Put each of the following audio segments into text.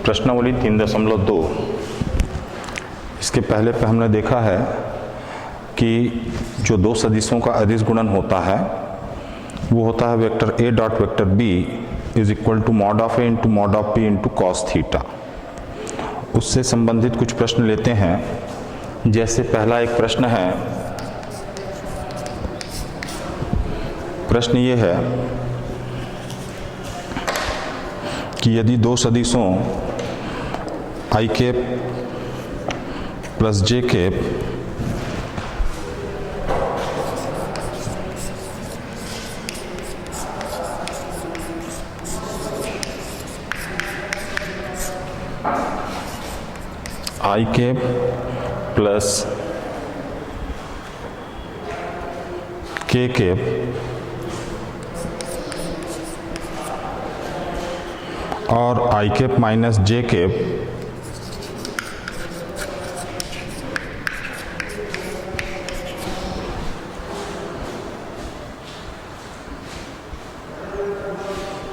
प्रश्नावली 3.2। इसके पहले पे हमने देखा है कि जो दो सदिशों का अदिश गुणन होता है वो होता है vector A dot vector B is equal to mod of A into mod of P into cos theta. उससे संबंधित कुछ प्रश्न लेते हैं। जैसे पहला एक प्रश्न है, प्रश्न ये है कि यदि दो सदिशों आई cap plus J cap i cap plus के कैप और आई cap minus J cap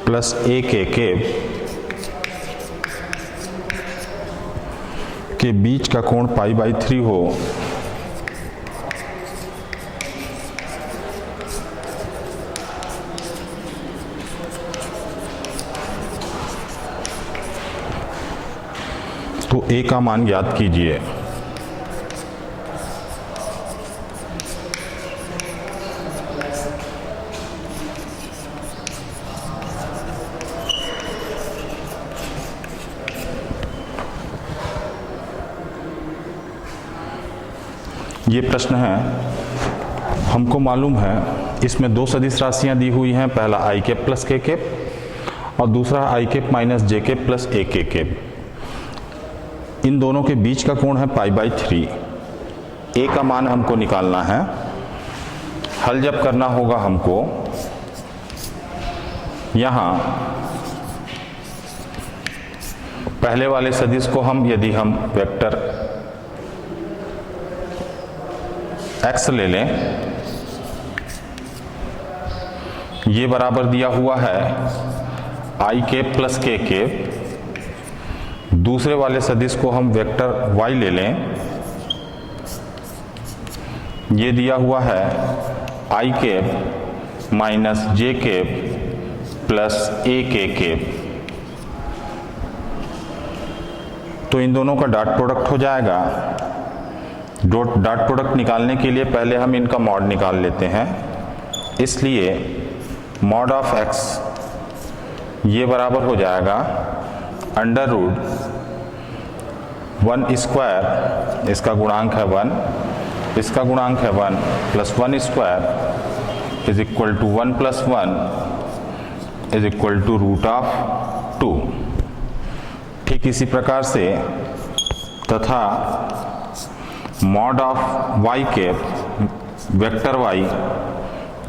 plus A K cap के बीच का कोण π/3 हो तो ए का मान ज्ञात कीजिए। ये प्रश्न है, हमको मालूम है इसमें दो सदिश राशियां दी हुई हैं, पहला आई कैप प्लस के कैप और दूसरा आई cap minus J cap plus A K cap. इन दोनों के बीच का कोण है π/3। ए का मान हमको निकालना है। हल जब करना होगा हमको, यहां पहले वाले सदिश को यदि हम वेक्टर x ले लें, ये बराबर दिया हुआ है आई कैप प्लस के कैप। दूसरे वाले सदिश को हम वेक्टर y ले लें, ये दिया हुआ है I cap minus J cap plus A K cap. तो इन दोनों का डॉट प्रोडक्ट हो जाएगा। डॉट प्रोडक्ट निकालने के लिए पहले हम इनका मॉड निकाल लेते हैं। इसलिए मॉड ऑफ x ये बराबर हो जाएगा अंडर रूट 1 स्क्वायर, इसका गुणांक है 1, इसका गुणांक है 1 plus 1 square is equal to 1 plus 1 is equal to root of 2। ठीक इसी प्रकार से तथा mod of y cap vector y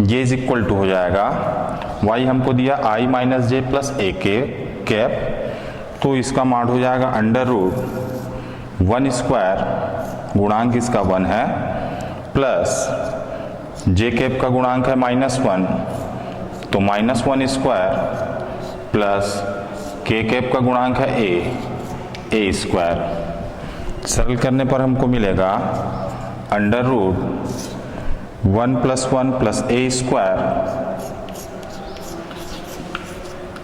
ये इज इक्वल टू हो जाएगा, y हमको दिया i minus J plus A K cap, तो इसका मॉड हो जाएगा अंडर रूट 1 स्क्वायर, गुणांक इसका 1 है, प्लस जे कैप का गुणांक है -1 तो -1 स्क्वायर प्लस के कैप का गुणांक है ए स्क्वायर। सरल करने पर हमको मिलेगा under root 1 plus 1 plus A square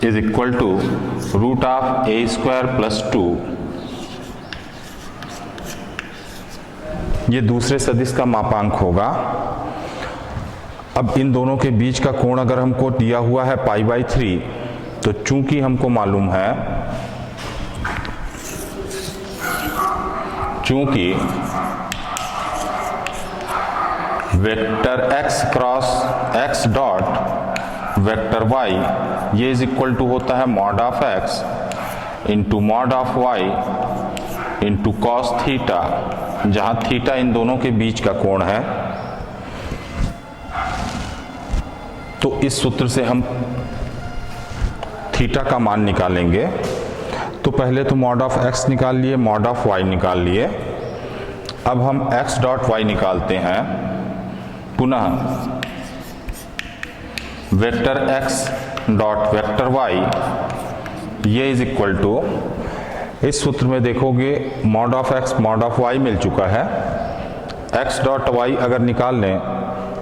is equal to root of A square plus 2। ये दूसरे सदिश का मापांक होगा। अब इन दोनों के बीच का कोण अगर हमको दिया हुआ है π/3, तो चूंकि हमको मालूम है चूंकि vector x cross x dot vector y ये इज इक्वल टू होता है mod of x into mod of y into cos theta, जहां थीटा इन दोनों के बीच का कोण है। तो इस सूत्र से हम थीटा का मान निकालेंगे। तो पहले तो मॉड ऑफ x निकाल लिए, मॉड ऑफ y निकाल लिए। अब हम x डॉट y निकालते हैं। पुनः vector x dot vector y ये इज इक्वल टू इस सूत्र में देखोगे mod of x mod of y मिल चुका है। एक्स डॉट वाई अगर निकाल लें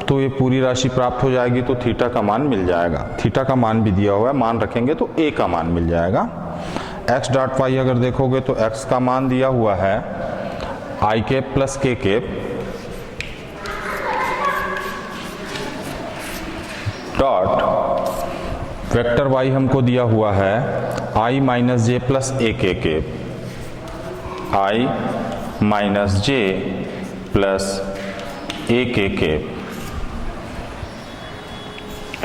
तो ये पूरी राशि प्राप्त हो जाएगी, तो थीटा का मान मिल जाएगा। थीटा का मान भी दिया हुआ है, मान रखेंगे तो ए का मान मिल जाएगा। एक्स डॉट वाई अगर देखोगे तो एक्स का मान दिया हुआ है आई कैप प्लस के कैप डॉट वेक्टर वाई हमको दिया हुआ है आई minus J plus A K cap, I minus J plus A K cap.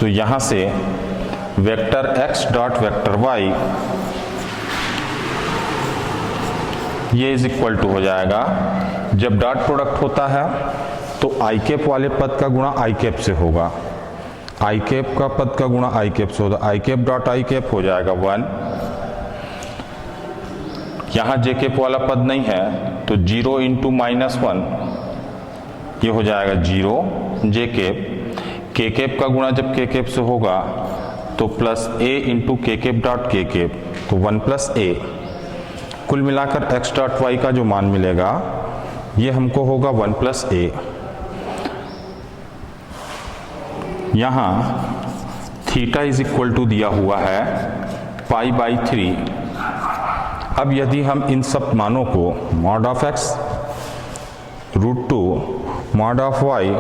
तो यहां से vector x dot vector Y ये इज इक्वल टू हो जाएगा, जब डॉट प्रोडक्ट होता है तो आई कैप वाले पद का गुणा आई कैप से होगा, आई कैप का पद का गुणा आई कैप से होगा, आई कैप डॉट आई कैप हो जाएगा 1। यहां जे कैप वाला पद नहीं है तो 0 इंटू -1 ये हो जाएगा 0 जे कैप। के कैप का गुणा जब के कैप से होगा तो प्लस ए इंटू के कैप डॉट के कैप, तो 1 प्लस ए। कुल मिलाकर एक्स डॉट वाई का जो मान मिलेगा ये हमको होगा 1 प्लस ए। यहाँ थीटा इज इक्वल टू दिया हुआ है पाई बाई 3। अब यदि हम इन सब मानों को mod of x √2 mod of y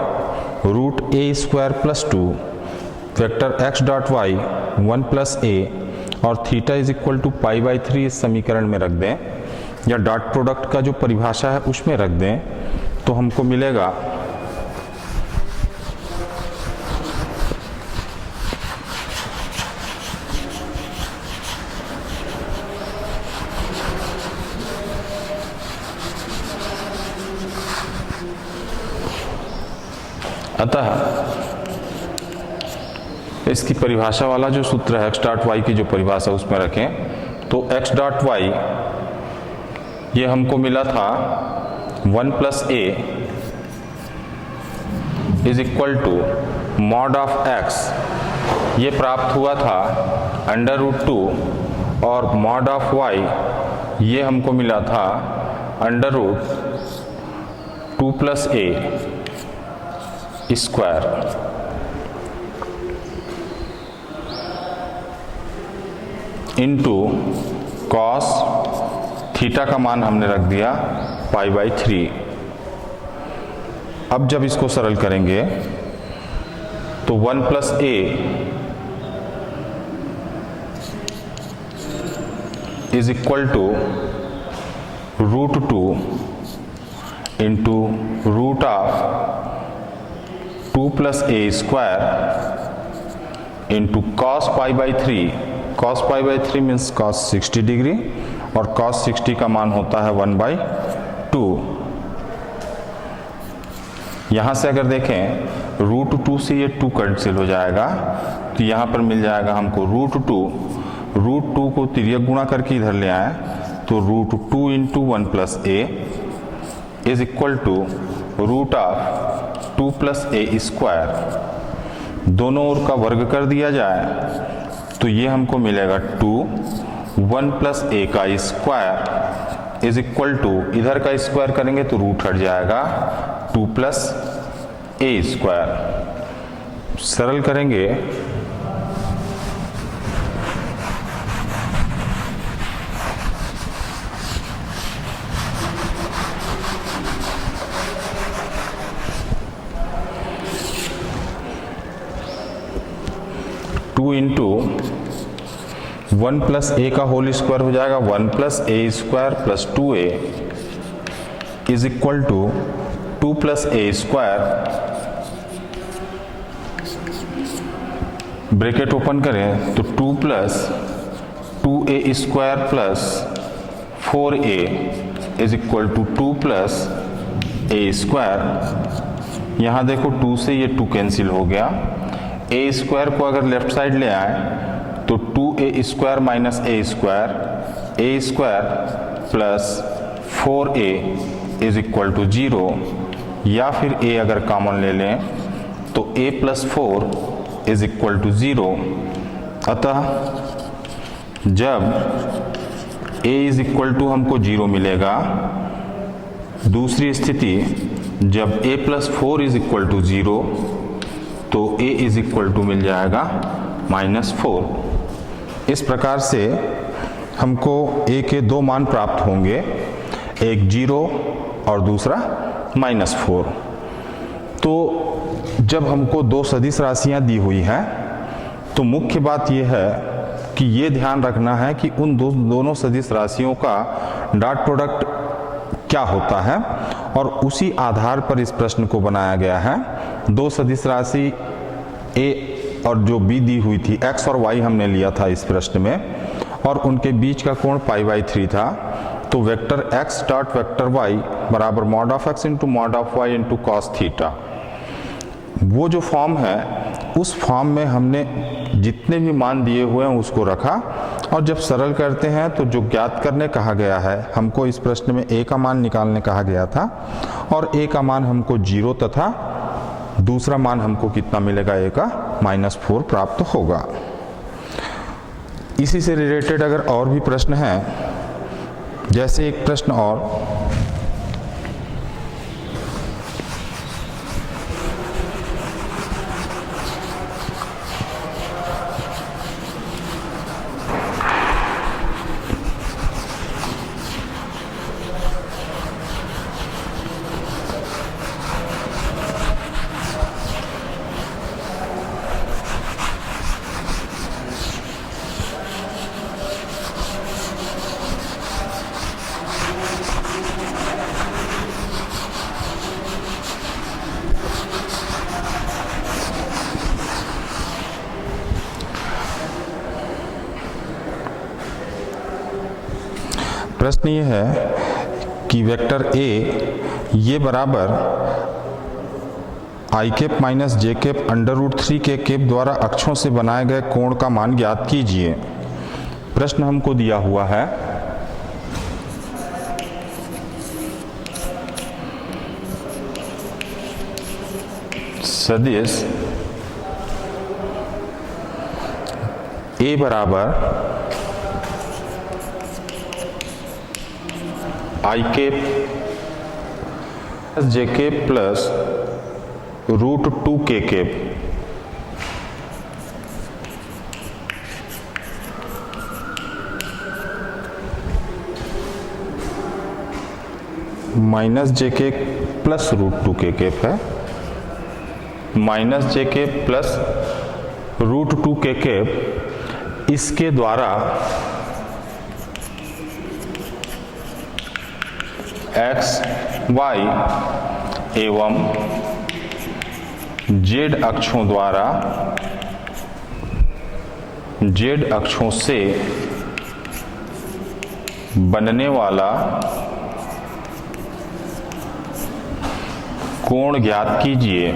root a square plus 2 vector x dot y 1 plus a और theta is equal to pi by 3 इस समीकरण में रख दें, या डॉट प्रोडक्ट का जो परिभाषा है उसमें रख दें, तो हमको मिलेगा अतः इसकी परिभाषा वाला जो सूत्र है एक्स डॉट वाई की जो परिभाषा उसमें रखें तो एक्स डॉट वाई ये हमको मिला था 1 plus A is equal to mod of X, ये प्राप्त हुआ था √2 और मॉड ऑफ वाई ये हमको मिला था √2 plus A square. Into cos theta का मान हमने रख दिया पाई बाई 3। अब जब इसको सरल करेंगे तो 1 plus A is equal to √2 into root of 2 plus A square into cos pi by 3। Cos pi by 3 means cos 60 degree और कॉस 60 का मान होता है 1/2। यहां से अगर देखें √2 से ये 2 कैंसिल हो जाएगा, तो यहां पर मिल जाएगा हमको √2 को तिर्यक गुणा करके इधर ले आए तो √2 into 1 plus A is equal to root of 2 plus A square. दोनों ओर का वर्ग कर दिया जाए तो ये हमको मिलेगा 2 1 प्लस ए का स्क्वायर इज इक्वल टू, इधर का स्क्वायर करेंगे तो रूट हट जाएगा 2 प्लस ए स्क्वायर। सरल करेंगे टू इंटू 1 प्लस ए का होल स्क्वायर हो जाएगा 1 plus A square plus 2a is equal to 2 plus A square, bracket open करें तो 2 plus 2a square plus 4a is equal to 2 plus A square. यहां देखो 2 से ये 2 कैंसिल हो गया, ए स्क्वायर को अगर लेफ्ट साइड ले आए तो 2a square minus A square plus 4a is equal to 0, या फिर a अगर कॉमन ले लें तो a plus 4 is equal to 0। अतः जब a इज इक्वल टू हमको 0 मिलेगा। दूसरी स्थिति जब a plus 4 is equal to 0 तो a इज इक्वल टू मिल जाएगा -4। इस प्रकार से हमको a के दो मान प्राप्त होंगे, एक 0 और दूसरा -4। तो जब हमको दो सदिश राशियां दी हुई हैं तो मुख्य बात यह है कि ये ध्यान रखना है कि उन दोनों सदिश राशियों का डॉट प्रोडक्ट क्या होता है, और उसी आधार पर इस प्रश्न को बनाया गया है। दो सदिश राशि a और जो b दी हुई थी, x और y हमने लिया था इस प्रश्न में, और उनके बीच का कोण π/3 था। तो vector x dot vector y बराबर mod of x into mod of y into cos theta, वो जो फॉर्म है उस फॉर्म में हमने जितने भी मान दिए हुए हैं उसको रखा, और जब सरल करते हैं तो जो ज्ञात करने कहा गया है, हमको इस प्रश्न में a का मान निकालने कहा गया था, और a का मान हमको 0 तथा दूसरा मान हमको कितना मिलेगा, a का -4 प्राप्त होगा। इसी से रिलेटेड अगर और भी प्रश्न हैं, जैसे एक प्रश्न और, प्रश्न ये है कि वेक्टर a ये बराबर i cap minus J cap √3 के कैप द्वारा अक्षों से बनाए गए कोण का मान ज्ञात कीजिए। प्रश्न हमको दिया हुआ है सदिश a बराबर आई कैप जे कैप प्लस √2 के cap minus J cap plus √2 के कैप है, माइनस जे कैप प्लस √2 के कैप, इसके द्वारा x, y एवं z अक्षों द्वारा z अक्षों से बनने वाला कोण ज्ञात कीजिए।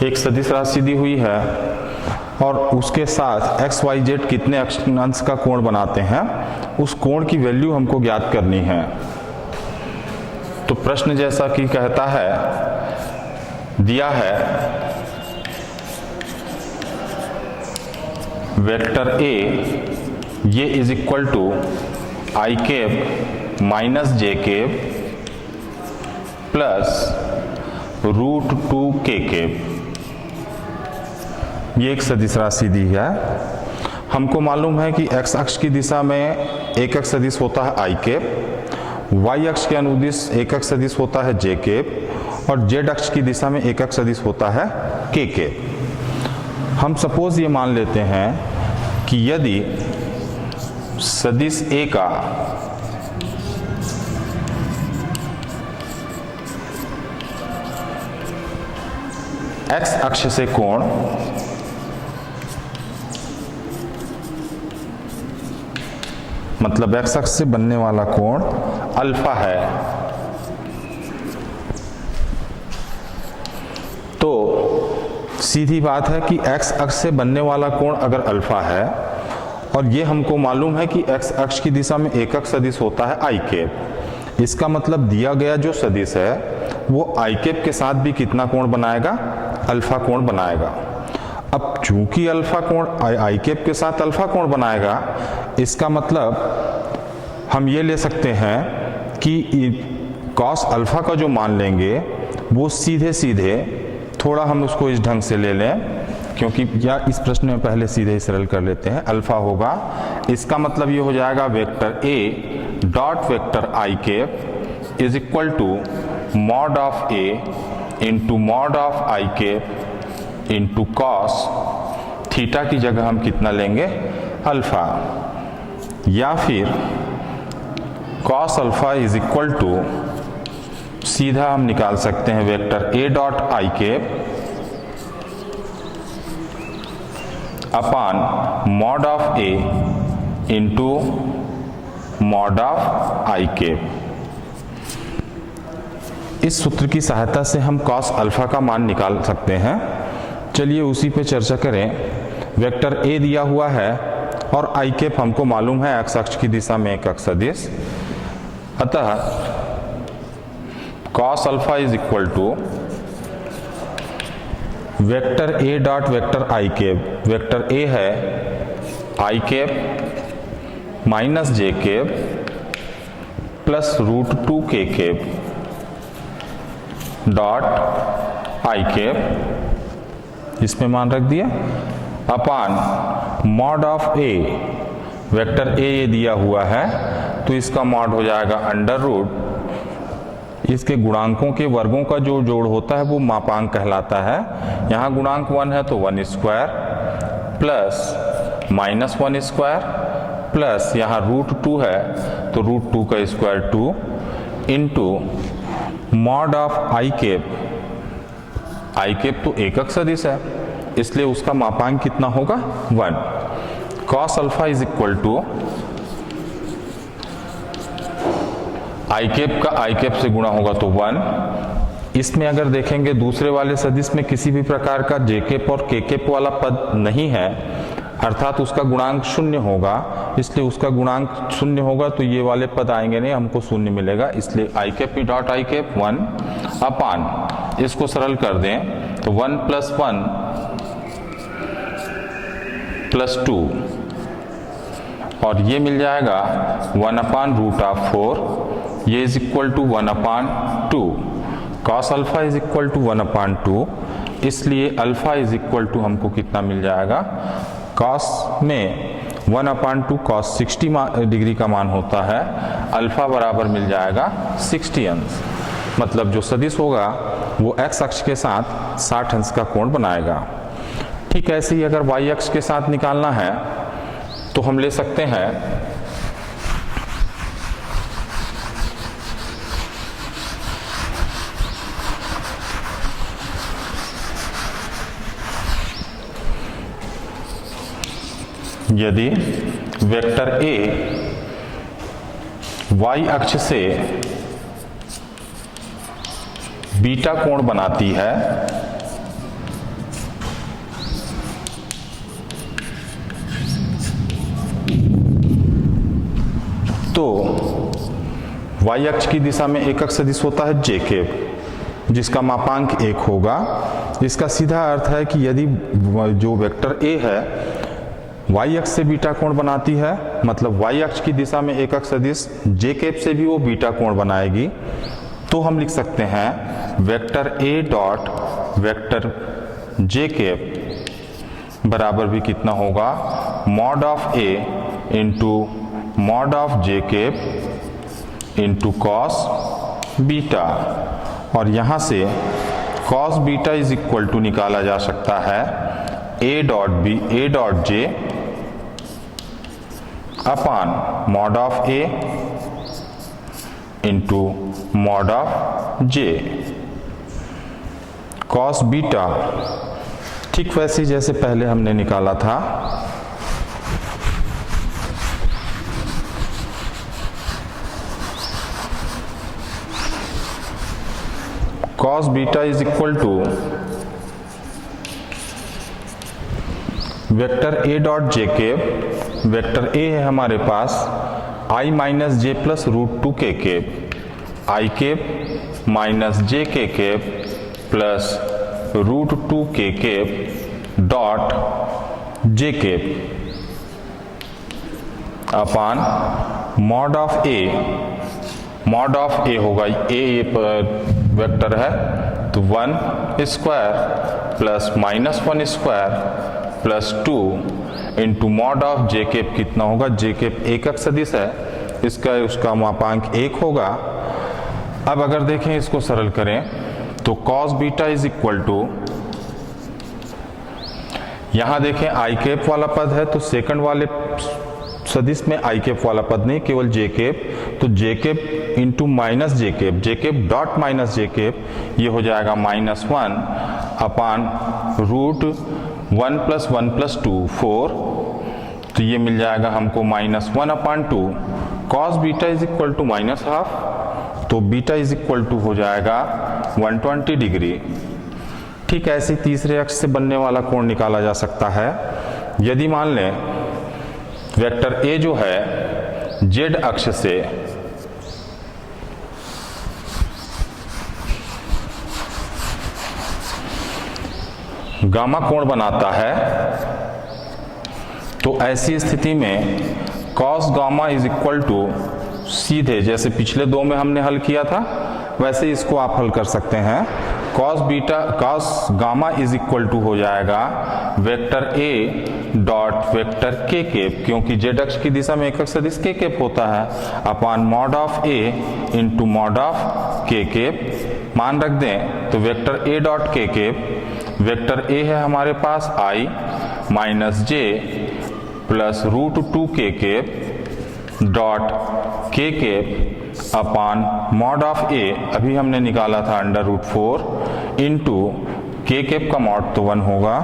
एक सदिश राशि दी हुई है और उसके साथ x, y, z कितने अंश का कोण बनाते हैं, उस कोण की वैल्यू हमको ज्ञात करनी है। तो प्रश्न जैसा कि कहता है, दिया है वेक्टर a ये is equal to I cap minus J cap plus √2 के कैप, ये एक सदिश राशि दी है। हमको मालूम है कि x अक्ष की दिशा में एकक सदिश होता है आई कैप, y अक्ष के अनुदिश एकक सदिश होता है जे कैप, और z अक्ष की दिशा में एकक सदिश होता है के कैप। हम सपोज ये मान लेते हैं कि यदि सदिश a का x अक्ष से कोण मतलब x अक्ष से बनने वाला कोण अल्फा है, तो सीधी बात है कि x अक्ष से बनने वाला कोण अगर अल्फा है, और ये हमको मालूम है कि x अक्ष की दिशा में एकक सदिश होता है आई कैप, इसका मतलब दिया गया जो सदिश है वो आई कैप के साथ भी कितना कोण बनाएगा, अल्फा कोण बनाएगा। अब चूंकि अल्फा कोण आई कैप के साथ अल्फा कोण बनाएगा, इसका मतलब हम ये ले सकते हैं कि कॉस अल्फा का जो मान लेंगे वो सीधे सीधे, थोड़ा हम उसको इस ढंग से ले लें, क्योंकि या इस प्रश्न में पहले सीधे ही सरल कर लेते हैं। अल्फा होगा, इसका मतलब ये हो जाएगा vector A dot vector I cap is equal to mod of A into mod of I cap into cos theta की जगह हम कितना लेंगे, अल्फा, या फिर cos alpha is equal to, सीधा हम निकाल सकते हैं vector A dot I cap upon mod of A into mod of I cap. इस सूत्र की सहायता से हम कॉस अल्फा का मान निकाल सकते हैं। चलिए उसी पे चर्चा करें। वेक्टर ए दिया हुआ है और आई कैप हमको मालूम है एक्स अक्ष की दिशा में एक अक्ष सदिश, अतः cos alpha is equal to vector A dot vector I cap. Vector A है I cap minus J cap plus root 2 के कैप डॉट आई कैप, इसमें मान रख दिया, अपान mod of A. Vector A ये दिया हुआ है तो इसका मॉड हो जाएगा अंडर रूट, इसके गुणांकों के वर्गों का जो जोड़ होता है वो मापांक कहलाता है। यहाँ गुणांक 1 है तो 1 square plus minus 1 square plus यहाँ रूट 2 है तो रूट 2 का square 2 into mod of I cap. I cap तो एकक सदिश है, इसलिए उसका मापांक कितना होगा, 1। Cos alpha is equal to I cap का आई कैप से गुणा होगा तो 1। इसमें अगर देखेंगे दूसरे वाले सदिश में किसी भी प्रकार का जे कैप और के कैप वाला पद नहीं है, अर्थात उसका गुणांक 0 होगा, इसलिए उसका गुणांक 0 होगा तो ये वाले पद आएंगे नहीं, हमको 0 मिलेगा। इसलिए i cap e dot I cap 1 upon, इसको सरल कर दें तो 1 प्लस 1 प्लस 2 और ये मिल जाएगा 1 अपान रूट ऑफ 4, ये is equal to 1 upon 2। Cos alpha is equal to 1 upon 2, इसलिए अल्फा इज इक्वल टू हमको कितना मिल जाएगा, कॉस में 1 अपान 2 कॉस 60 डिग्री का मान होता है, अल्फा बराबर मिल जाएगा 60 अंश। मतलब जो सदिश होगा वो एक्स अक्ष के साथ 60 अंश का कोण बनाएगा। ठीक ऐसे ही अगर वाई अक्ष के साथ निकालना है तो हम ले सकते हैं यदि वेक्टर ए वाई अक्ष से बीटा कोण बनाती है तो वाई अक्ष की दिशा में एकक सदिश होता है जे कैप, जिसका मापांक 1 होगा। इसका सीधा अर्थ है कि यदि जो वेक्टर ए है वाई अक्ष से बीटा कोण बनाती है, मतलब वाई अक्ष की दिशा में एकक सदिश जे कैप से भी वो बीटा कोण बनाएगी, तो हम लिख सकते हैं vector A dot vector J cap बराबर भी कितना होगा, mod of A into mod of J cap into cos beta. और यहां से cos beta is equal to निकाला जा सकता है A dot J upon mod of A into mod of J. Cos beta ठीक वैसे जैसे पहले हमने निकाला था, cos beta is equal to vector A dot J cap. Vector A है हमारे पास आई माइनस जे प्लस रूट 2 के cap, i cap minus j k cap plus root 2 के cap dot j cap upon mod of a होगा, ये vector है तो 1 square plus minus 1 square plus 2 into mod of j cap कितना होगा, जे cap एकक सदिश है, उसका मापांक 1 होगा। अब अगर देखें इसको सरल करें तो cos beta is equal to, यहां देखें आई केप वाला पद है तो सेकंड वाले सदिश में आई केप वाला पद नहीं, केवल जे केप, तो J cap into minus J cap dot minus J cap, ये हो जाएगा -1 अपान रूट 1 प्लस 1 प्लस 2 4, तो ये मिल जाएगा हमको -1 upon 2। Cos beta is equal to -12, तो बीटा इज इक्वल टू हो जाएगा 120 डिग्री। ठीक है, ऐसे तीसरे अक्ष से बनने वाला कोण निकाला जा सकता है। यदि मान लें वेक्टर ए जो है जेड अक्ष से गामा कोण बनाता है, तो ऐसी स्थिति में cos gamma is equal to, सीधे जैसे पिछले दो में हमने हल किया था वैसे इसको आप हल कर सकते हैं। Cos gamma is equal to हो जाएगा vector A dot vector K cap, क्योंकि जेड अक्ष की दिशा में एकक सदिश के केप होता है, upon mod of A into mod of K cap. मान रख दें तो vector A dot K cap, vector A है हमारे पास आई माइनस जे प्लस रूट 2 के cap dot K cap upon mod of A, अभी हमने निकाला था under root 4 into K cap का मॉड तो 1 होगा,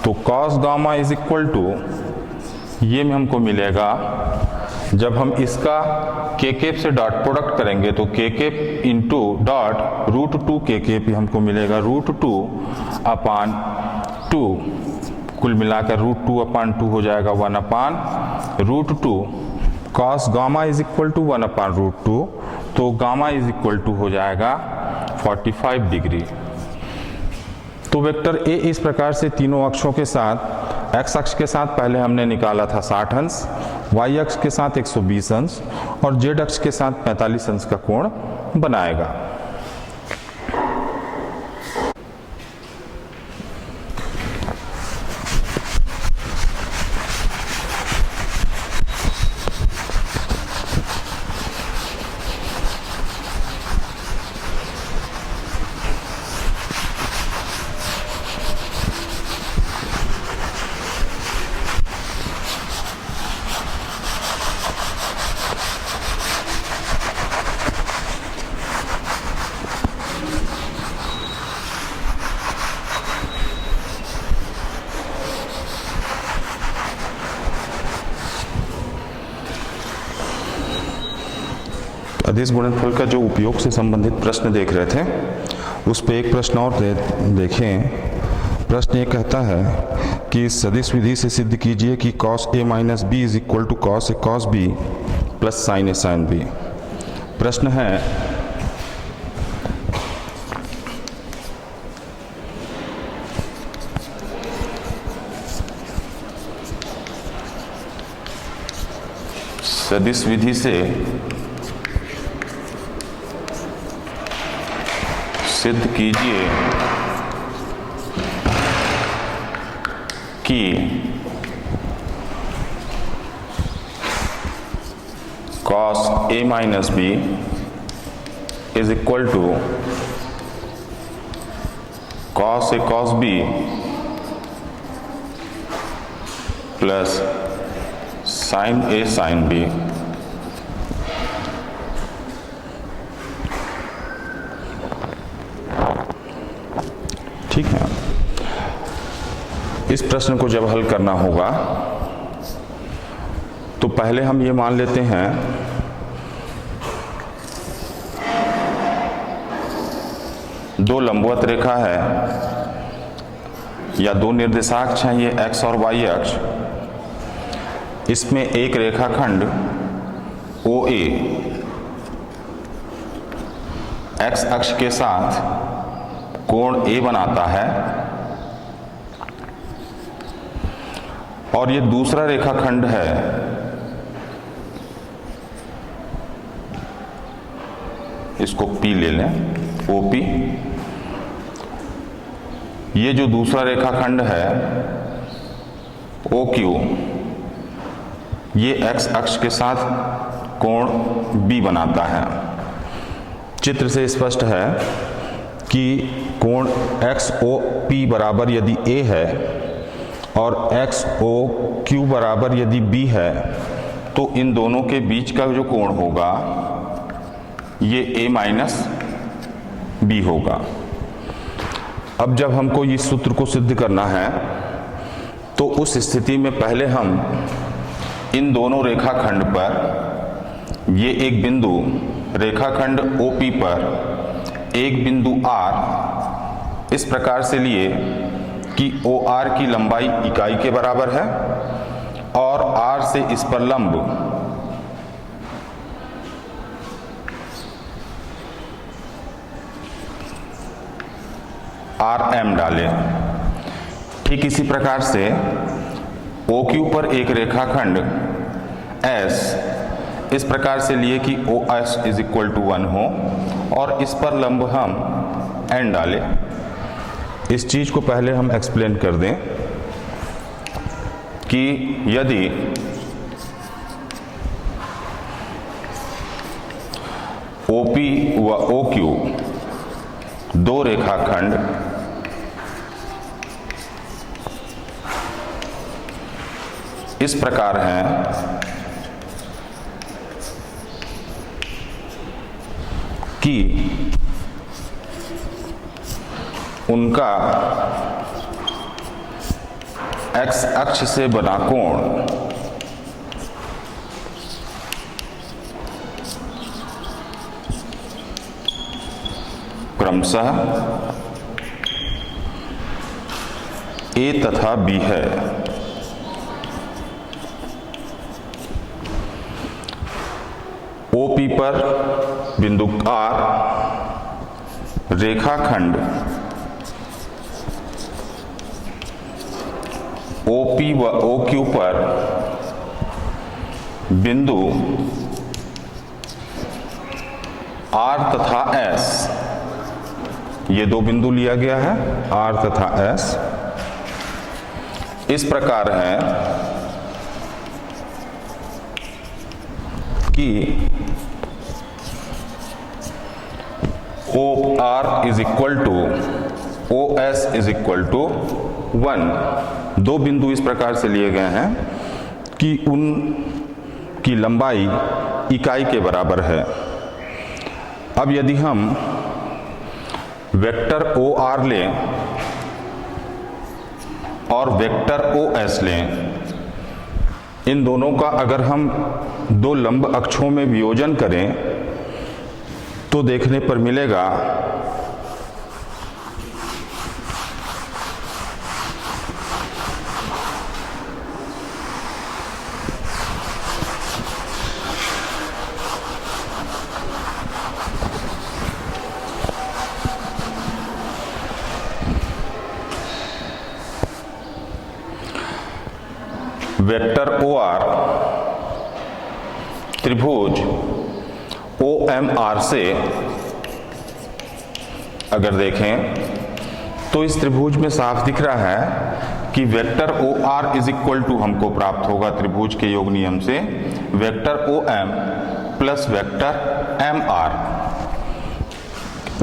तो cos gamma is equal to, ये में हमको मिलेगा, जब हम इसका के केप से डॉट प्रोडक्ट करेंगे तो के केप इंटू डॉट रूट 2 के केप हमको मिलेगा रूट 2 अपान 2, कुल मिलाकर रूट 2 अपान 2 हो जाएगा 1 upon root 2। Cos gamma is equal to 1 upon root 2, तो गामा इज इक्वल टू हो जाएगा 45 डिग्री। तो वेक्टर ए इस प्रकार से तीनों अक्षों के साथ, एक्स अक्ष के साथ पहले हमने निकाला था 60 अंश, वाई अक्ष के साथ 120 अंश और जेड अक्ष के साथ 45 अंश का कोण बनाएगा। अदिश गुणनफल का जो उपयोग से संबंधित प्रश्न देख रहे थे, उस पे एक प्रश्न और देखें। प्रश्न ये कहता है कि सदिश विधि से सिद्ध कीजिए कि cos a minus B is equal to cos a cos b plus sin a sin b। प्रश्न है सदिश विधि से सिद्ध कीजिए कि cos a minus B is equal to cos a cos b plus sin a sin b। ठीक है, इस प्रश्न को जब हल करना होगा तो पहले हम ये मान लेते हैं दो लंबवत रेखा है या दो निर्देशांक चाहिए x और y अक्ष, इसमें एक रेखाखंड OA x अक्ष के साथ कोण ए बनाता है और ये दूसरा रेखाखंड है इसको P ले लें, OP। ये जो दूसरा रेखाखंड है OQ, ये x अक्ष के साथ कोण B बनाता है। चित्र से स्पष्ट है कि कोण XOP बराबर यदि A है और XOQ बराबर यदि B है तो इन दोनों के बीच का जो कोण होगा ये A माइनस B होगा। अब जब हमको इस सूत्र को सिद्ध करना है तो उस स्थिति में पहले हम इन दोनों रेखाखंड पर ये एक बिंदु रेखाखंड OP पर एक बिंदु R इस प्रकार से लिए कि OR की लंबाई इकाई के बराबर है और R से इस पर लंब RM डालें। ठीक इसी प्रकार से OQ पर एक रेखाखंड S इस प्रकार से लिए कि OS इज इक्वल टू 1 हो और इस पर लंब हम N डालें। इस चीज को पहले हम एक्सप्लेन कर दें कि यदि OP व OQ दो रेखाखंड इस प्रकार हैं कि उनका x अक्ष से बना कोण क्रमशः A तथा B है। OP पर बिंदु R रेखाखंड OP व OQ पर बिंदु R तथा S, ये दो बिंदु लिया गया है R तथा S, इस प्रकार है कि OR is equal to OS is equal to 1। दो बिंदु इस प्रकार से लिए गए हैं कि उनकी लंबाई इकाई के बराबर है। अब यदि हम वेक्टर OR लें और वेक्टर OS लें, इन दोनों का अगर हम दो लंब अक्षों में वियोजन करें तो देखने पर मिलेगा वेक्टर OR त्रिभुज OMR से अगर देखें तो इस त्रिभुज में साफ दिख रहा है कि vector OR is equal to हमको प्राप्त होगा त्रिभुज के योग नियम से vector OM plus vector MR।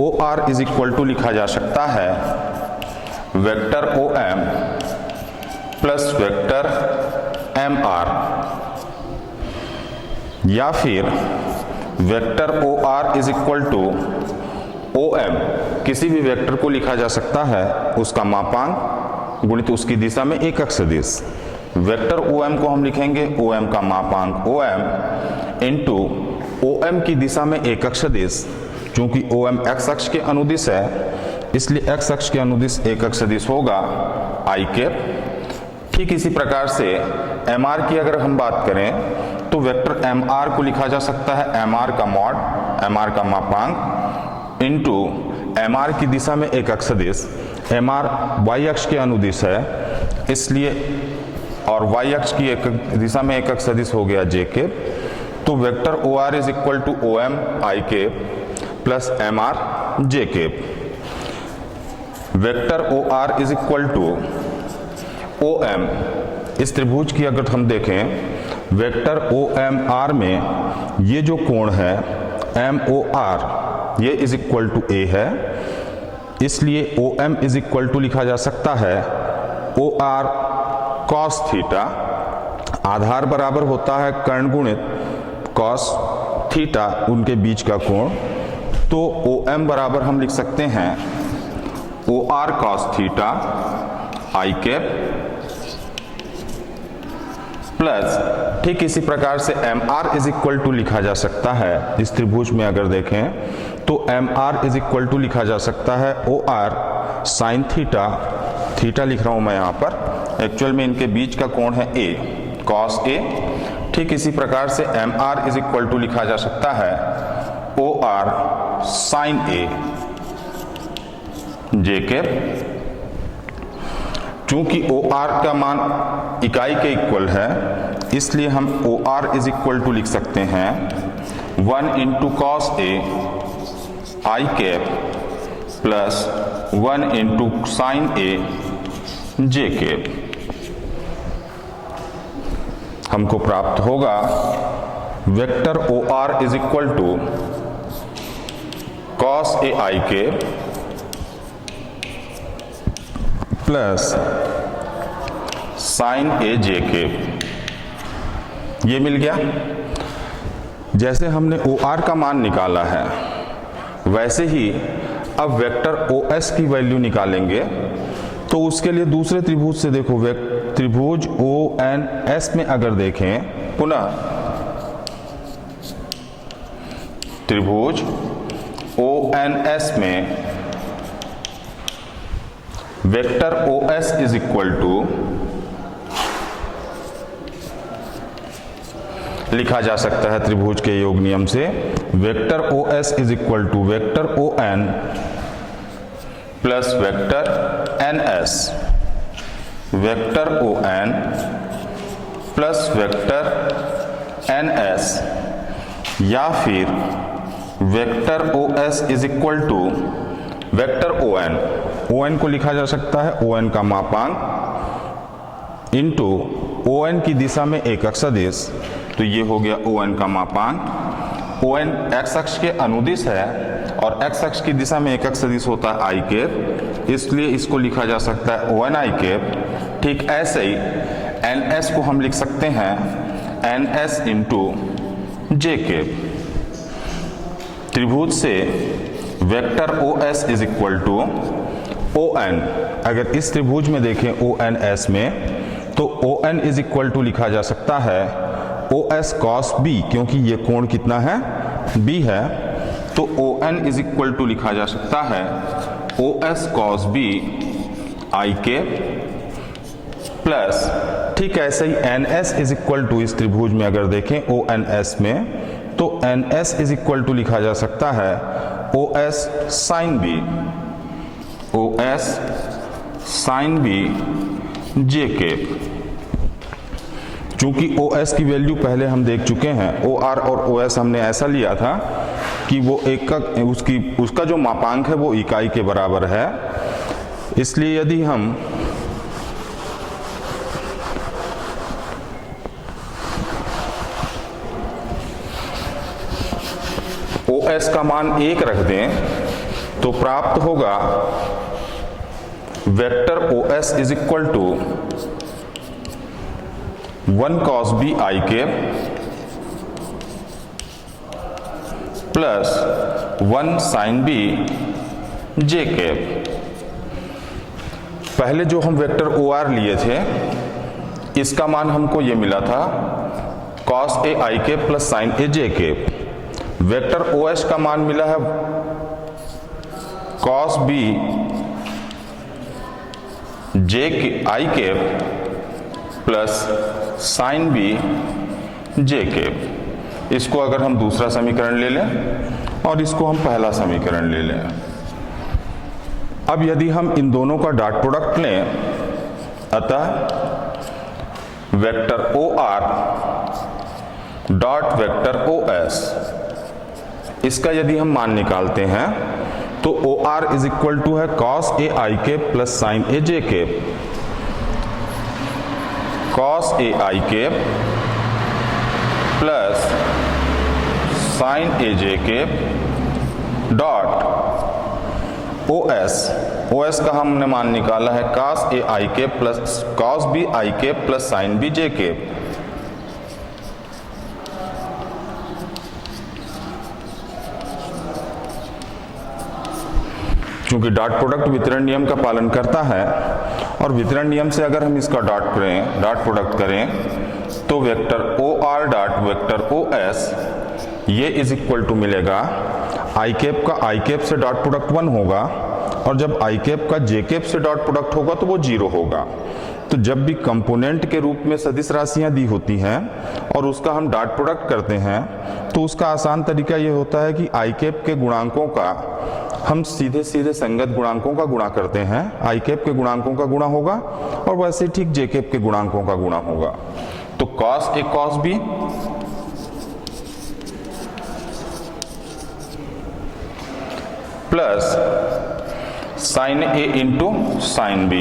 OR is equal to लिखा जा सकता है vector OM plus vector MR, या फिर vector OR is equal to OM, किसी भी वेक्टर को लिखा जा सकता है उसका मापांक गुणित उसकी दिशा में एकक सदिश। वेक्टर OM को हम लिखेंगे OM का मापांक OM इंटू OM की दिशा में एकक सदिश। चूंकि OM x अक्ष के अनुदिश है इसलिए x अक्ष के अनुदिश एकक सदिश होगा I कैप। ठीक इसी प्रकार से MR की अगर हम बात करें तो वेक्टर MR को लिखा जा सकता है MR का मॉड, MR का मापांक इंटू एम आर की दिशा में एक अक्ष सदिश, एम आर वाई अक्ष के अनुदिश है, इसलिए और वाई अक्ष की एक दिशा में एक अक्ष सदिश हो गया जे के, तो vector O R is equal to O M i k plus M R j k. Vector O R is equal to O M, इस त्रिभुज की अगर हम देखें वेक्टर ओ एम आर में ये जो कोण है एम ओ आर ये इज इक्वल टू ए है, इसलिए O M is equal to लिखा जा सकता है ओ आर कॉस थीटा, आधार बराबर होता है कर्ण गुणित कॉस थीटा उनके बीच का कोण, तो ओ एम बराबर हम लिख सकते हैं O R cos theta I cap plus, ठीक इसी प्रकार से M R is equal to लिखा जा सकता है, इस त्रिभुज में अगर देखें तो M R is equal to लिखा जा सकता है O R sine theta, theta लिख रहा हूं मैं यहां पर, एक्चुअल में इनके बीच का कोण है ए कॉस ए, ठीक इसी प्रकार से M R is equal to लिखा जा सकता है ओ आर साइन ए जे के। चूंकि ओ आर का मान इकाई के इक्वल है, इसलिए हम O R is equal to लिख सकते हैं 1 into cos A I cap plus 1 into sine A J cap. हमको प्राप्त होगा vector O R is equal to cos A I cap plus sine A J cap, ये मिल गया। जैसे हमने ओ आर का मान निकाला है वैसे ही अब वेक्टर ओ एस की वैल्यू निकालेंगे, तो उसके लिए दूसरे त्रिभुज से देखो, त्रिभुज ओ एन एस में अगर देखें पुनः त्रिभुज ओ एन एस में vector O S is equal to लिखा जा सकता है त्रिभुज के योग नियम से vector O S is equal to vector O N plus vector N S, vector O N plus vector N S, या फिर vector O S is equal to vector O N, O N को लिखा जा सकता है O N का मापांक into O N की दिशा में एक अक्ष सदिश, तो ये हो गया ओ एन का मापांक। ओ एन एक्स अक्ष के अनुदिश है और एक्स अक्ष की दिशा में एक अक्ष सदिश होता है आई कैप, इसलिए इसको लिखा जा सकता है ओ एन आई कैप। ठीक ऐसे ही एन एस को हम लिख सकते हैं N S into J cap. त्रिभुज से vector O S is equal to O N, अगर इस त्रिभुज में देखें ओ एन एस में, तो O N is equal to लिखा जा सकता है ओ एस कॉस बी, क्योंकि ये कोण कितना है बी है, तो O N is equal to लिखा जा सकता है O S cos b i k plus, ठीक ऐसे ही N S is equal to इस त्रिभुज में अगर देखें ओ एन एस में, तो N S is equal to लिखा जा सकता है O S sine B, O S sine B J cap. चूंकि ओ एस की वैल्यू पहले हम देख चुके हैं, ओ आर और ओ एस हमने ऐसा लिया था कि वो उसका जो मापांक है वो इकाई के बराबर है, इसलिए यदि हम ओ एस का मान 1 रख दें तो प्राप्त होगा vector O S is equal to 1 cos b I cap plus 1 sin b J cap. पहले जो हम वेक्टर ओ आर लिए थे इसका मान हमको ये मिला था cos a i cap plus sin a j cap. Vector O S का मान मिला है cos b j i cap plus sine B J cap. इसको अगर हम दूसरा समीकरण ले लें और इसको हम पहला समीकरण ले लें, अब यदि हम इन दोनों का डॉट प्रोडक्ट लें, अतः vector OR dot vector OS, इसका यदि हम मान निकालते हैं तो OR इज इक्वल टू है cos AI cap plus sine AJ cap, cos AI cap plus sine AJ cap dot OS का हमने मान निकाला है cos AI cap plus cos BI cap plus sine BJ cap. क्योंकि dot product वितरण नियम का पालन करता है और वितरण नियम से अगर हम इसका डॉट प्रोडक्ट करें तो vector OR dot vector OS ये इज इक्वल टू मिलेगा आई कैप का आई कैप से डॉट प्रोडक्ट 1 होगा और जब आई कैप का जे कैप से डॉट प्रोडक्ट होगा तो वो 0 होगा। तो जब भी कंपोनेंट के रूप में सदिश राशियां दी होती हैं और उसका हम डॉट प्रोडक्ट करते हैं तो उसका आसान तरीका ये होता है कि आई कैप के गुणांकों का हम सीधे सीधे संगत गुणांकों का गुणा करते हैं, आई कैप के गुणांकों का गुणा होगा और वैसे ठीक जे कैप के गुणांकों का गुणा होगा। तो cos A cos B plus sine A into sine B,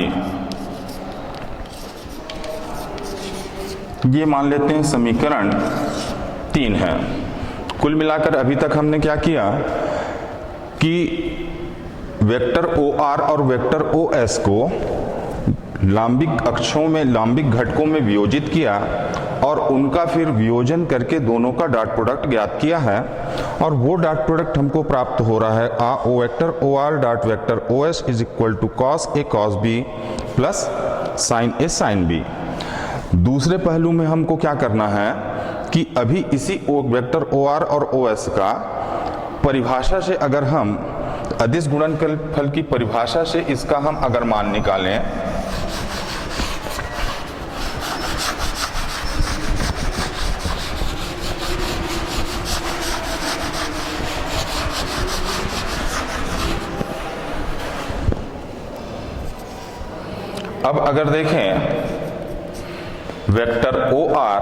ये मान लेते हैं समीकरण 3 है। कुल मिलाकर अभी तक हमने क्या किया कि वेक्टर OR और वेक्टर OS को लांबिक अक्षों में लांबिक घटकों में वियोजित किया और उनका फिर वियोजन करके दोनों का डॉट प्रोडक्ट ज्ञात किया है और वो डॉट प्रोडक्ट हमको प्राप्त हो रहा है vector OR dot vector OS is equal to cos A cos B plus sine A sine B। दूसरे पहलू में हमको क्या करना है कि अभी इसी वेक्टर OR और OS का परिभाषा से अगर हम अदिश गुणनफल की परिभाषा से इसका हम अगर मान निकालें अब अगर देखें vector OR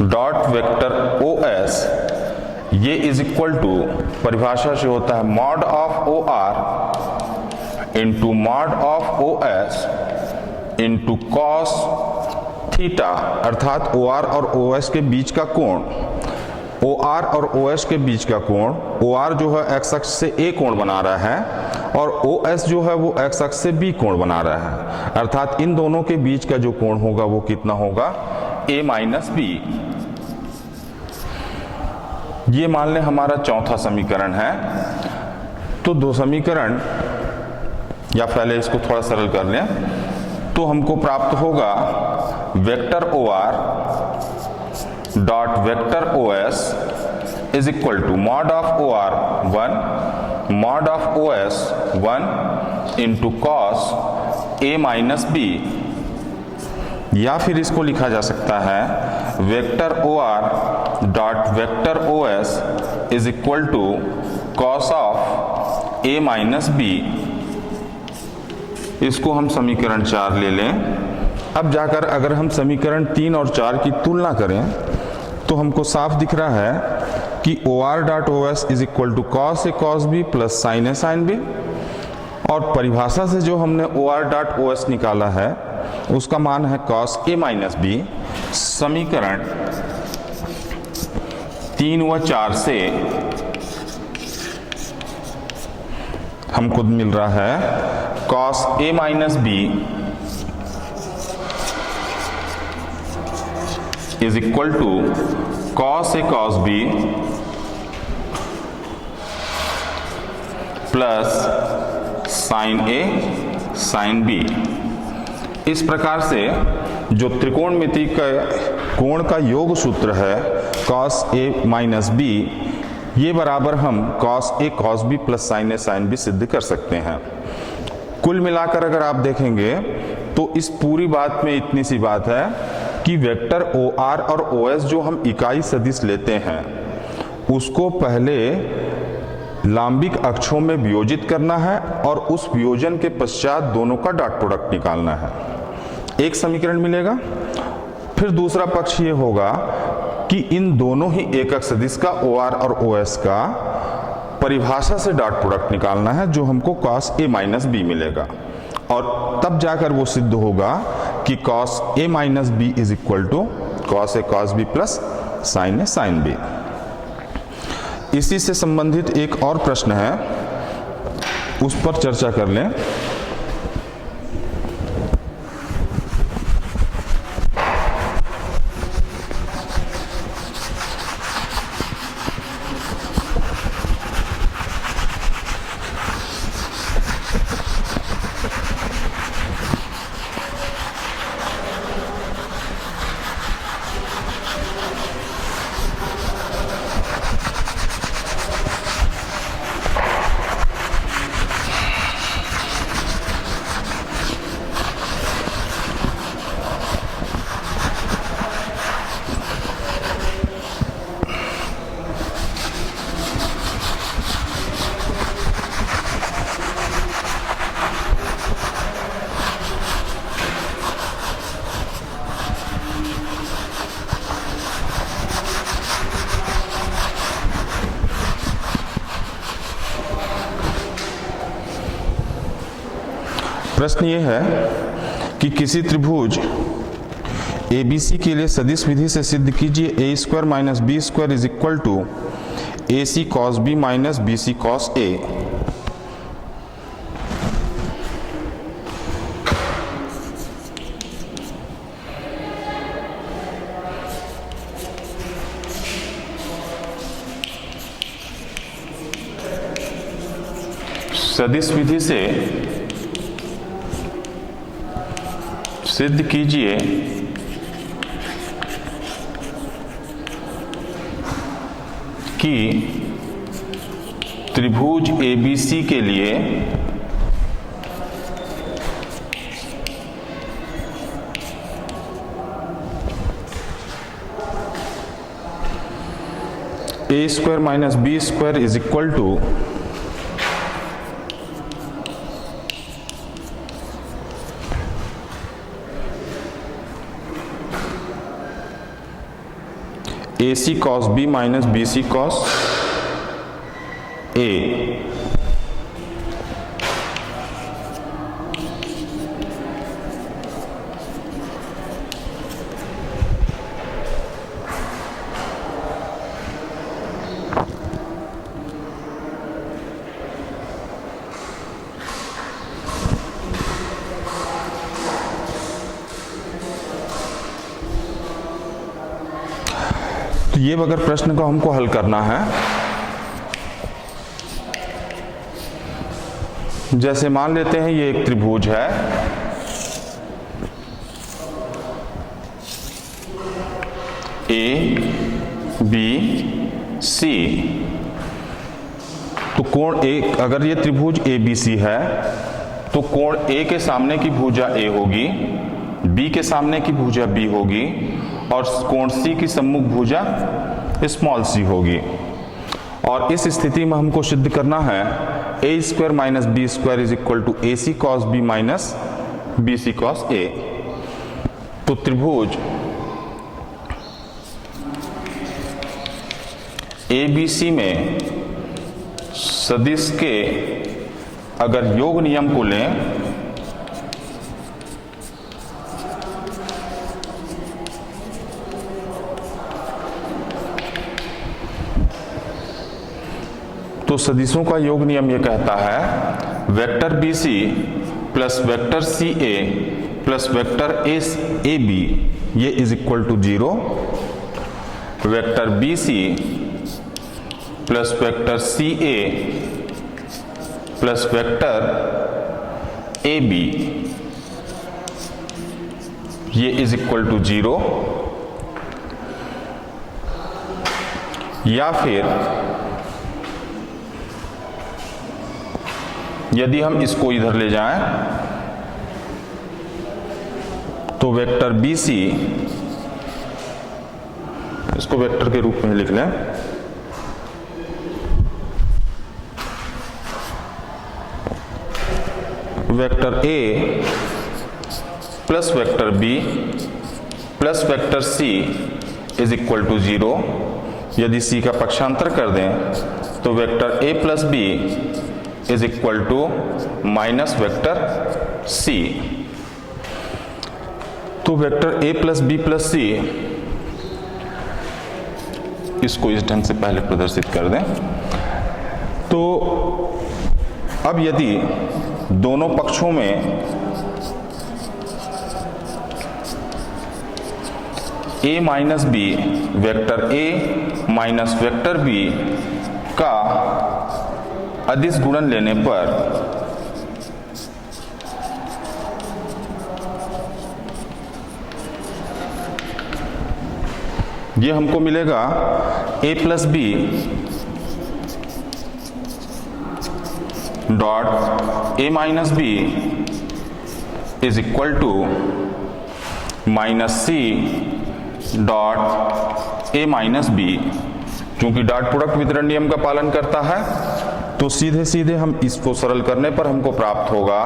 dot vector OS ये इज इक्वल टू परिभाषा से होता है mod of OR into mod of OS into cos theta, अर्थात OR और OS के बीच का कोण, OR और OS के बीच का कोण, OR जो है x अक्ष से A कोण बना रहा है और OS जो है वो x अक्ष से B कोण बना रहा है, अर्थात इन दोनों के बीच का जो कोण होगा वो कितना होगा A माइनस B। ये मान लें हमारा चौथा समीकरण है। तो दो समीकरण या पहले इसको थोड़ा सरल कर लें तो हमको प्राप्त होगा vector OR dot vector OS is equal to mod of OR 1 mod of OS 1 into cos A minus B, या फिर इसको लिखा जा सकता है vector OR dot vector OS is equal to cos of A minus B। इसको हम समीकरण 4 ले लें। अब जाकर अगर हम समीकरण 3 और 4 की तुलना करें तो हमको साफ दिख रहा है कि OR dot OS is equal to cos A cos B plus sine A sine B, और परिभाषा से जो हमने OR डॉट OS निकाला है उसका मान है cos A माइनस B। समीकरण 3 व 4 से हमको मिल रहा है cos A minus B is equal to cos A cos B plus sine A sine B। इस प्रकार से जो त्रिकोणमिति का कोण का योग सूत्र है cos A माइनस B, ये बराबर हम cos A cos B plus sine A sine B सिद्ध कर सकते हैं। कुल मिलाकर अगर आप देखेंगे तो इस पूरी बात में इतनी सी बात है कि वेक्टर OR और OS जो हम इकाई सदिश लेते हैं उसको पहले लांबिक अक्षों में वियोजित करना है और उस वियोजन के पश्चात दोनों का डॉट प्रोडक्ट निकालना है। एक समीकरण मिलेगा। फिर दूसरा पक्ष ये होगा कि इन दोनों ही एकक सदिश का OR और OS का परिभाषा से डॉट प्रोडक्ट निकालना है, जो हमको cos A माइनस B मिलेगा, और तब जाकर वो सिद्ध होगा कि cos A minus B is equal to cos A cos B plus sin A sin B। इसी से संबंधित एक और प्रश्न है, उस पर चर्चा कर लें। प्रश्न ये है कि किसी त्रिभुज ABC के लिए सदिश विधि से सिद्ध कीजिए A square minus B square is equal to AC cos B minus BC cos A। सदिश विधि से सिद्ध कीजिए कि त्रिभुज ABC के लिए A square minus B square is equal to AC cos B minus BC cos A। तो ये अगर प्रश्न को हमको हल करना है, जैसे मान लेते हैं ये एक त्रिभुज है ABC, तो कोण A, अगर ये त्रिभुज ABC है तो कोण A के सामने की भुजा A होगी, B के सामने की भुजा B होगी और कोण C की सम्मुख भुजा स्मॉल c होगी। और इस स्थिति में हमको सिद्ध करना है A square minus B square is equal to AC cos B minus BC cos A। तो त्रिभुज ABC में सदिश के अगर योग नियम को लें तो सदिशों का योग नियम ये कहता है vector BC plus vector CA plus vector AB ये is equal to 0, vector BC plus vector CA plus vector AB ये इज इक्वल टू 0, या फिर यदि हम इसको इधर ले जाएं तो वेक्टर BC, इसको वेक्टर के रूप में लिख लें, vector A plus vector B plus vector C is equal to 0। यदि सी का पक्षांतर कर दें तो vector A plus B is equal to minus vector C. तो vector A plus B plus C, इसको इस ढंग से पहले प्रदर्शित कर दें। तो अब यदि दोनों पक्षों में a minus B vector a minus vector b का अदिश गुणन लेने पर ये हमको मिलेगा a plus B dot a minus B is equal to minus C dot a minus B. चूंकि डॉट प्रोडक्ट वितरण नियम का पालन करता है तो सीधे सीधे हम इसको सरल करने पर हमको प्राप्त होगा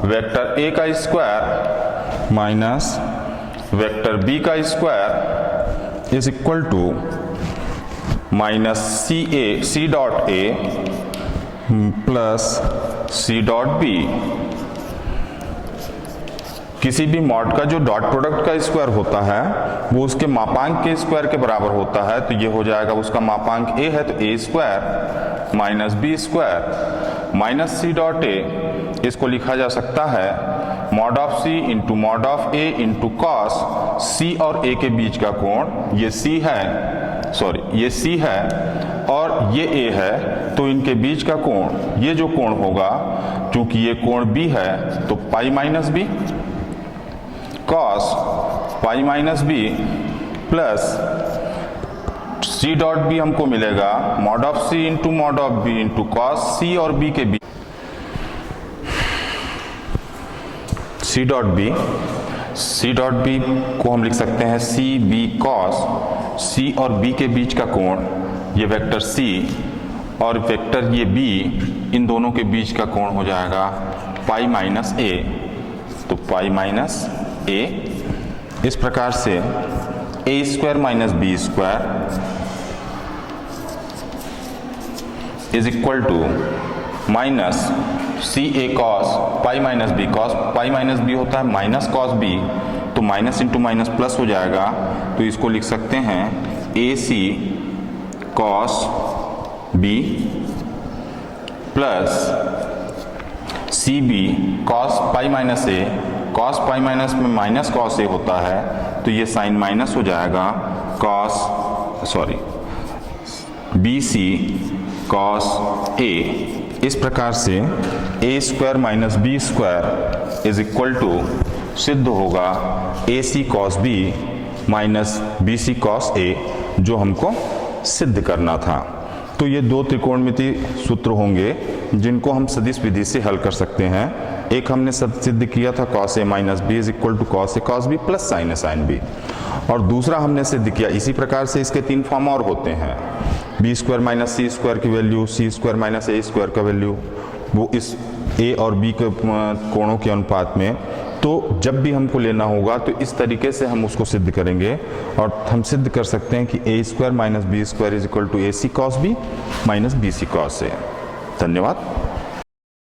वेक्टर a का स्क्वायर माइनस वेक्टर b का square is equal to minus C dot A plus C dot B. किसी भी मॉड का जो डॉट प्रोडक्ट का स्क्वायर होता है वो उसके मापांक के स्क्वायर के बराबर होता है। तो ये हो जाएगा, उसका मापांक a है तो a square minus b square minus C dot a. इसको लिखा जा सकता है mod of c into mod of A into cos c और a के बीच का कोण। ये c है, सॉरी ये c है और ये a है, तो इनके बीच का कोण, ये जो कोण होगा, चूंकि ये कोण b है तो pi minus b cos pi minus b plus सी डॉट बी हमको मिलेगा mod of c into mod of b into cos c और बी के बीच सी डॉट बी को हम लिख सकते हैं सी बी कॉस सी और बी के बीच का कोण, ये वेक्टर सी और वेक्टर ये बी, इन दोनों के बीच का कोण हो जाएगा पाई माइनस ए। तो पाई माइनस ए, इस प्रकार से a square minus b square is equal to minus c a cos pi minus b. Cos pi minus b होता है माइनस कॉस बी, तो माइनस इंटू माइनस प्लस हो जाएगा। तो इसको लिख सकते हैं a c cos B plus c b cos pi minus a. Cos pi minus में माइनस कॉस ए होता है तो ये साइन माइनस हो जाएगा बी सी कॉस ए। इस प्रकार से a square minus b square is equal to सिद्ध होगा a c cos b minus b c cos a, जो हमको सिद्ध करना था। तो ये दो त्रिकोणमितीय सूत्र होंगे जिनको हम सदिश विधि से हल कर सकते हैं। एक हमने सिद्ध किया था cos A minus B is equal to cos A cos B plus sine A sine B, और दूसरा हमने सिद्ध किया इसी प्रकार से इसके तीन फॉर्म और होते हैं। बी स्क्वायर माइनस सी स्क्वायर की value, C square minus A square का वैल्यू, वो इस ए और बी के कोणों के अनुपात में। तो जब भी हमको लेना होगा तो इस तरीके से हम उसको सिद्ध करेंगे और हम सिद्ध कर सकते हैं कि a square minus b square is equal to a c cos b minus b c cos a. धन्यवाद।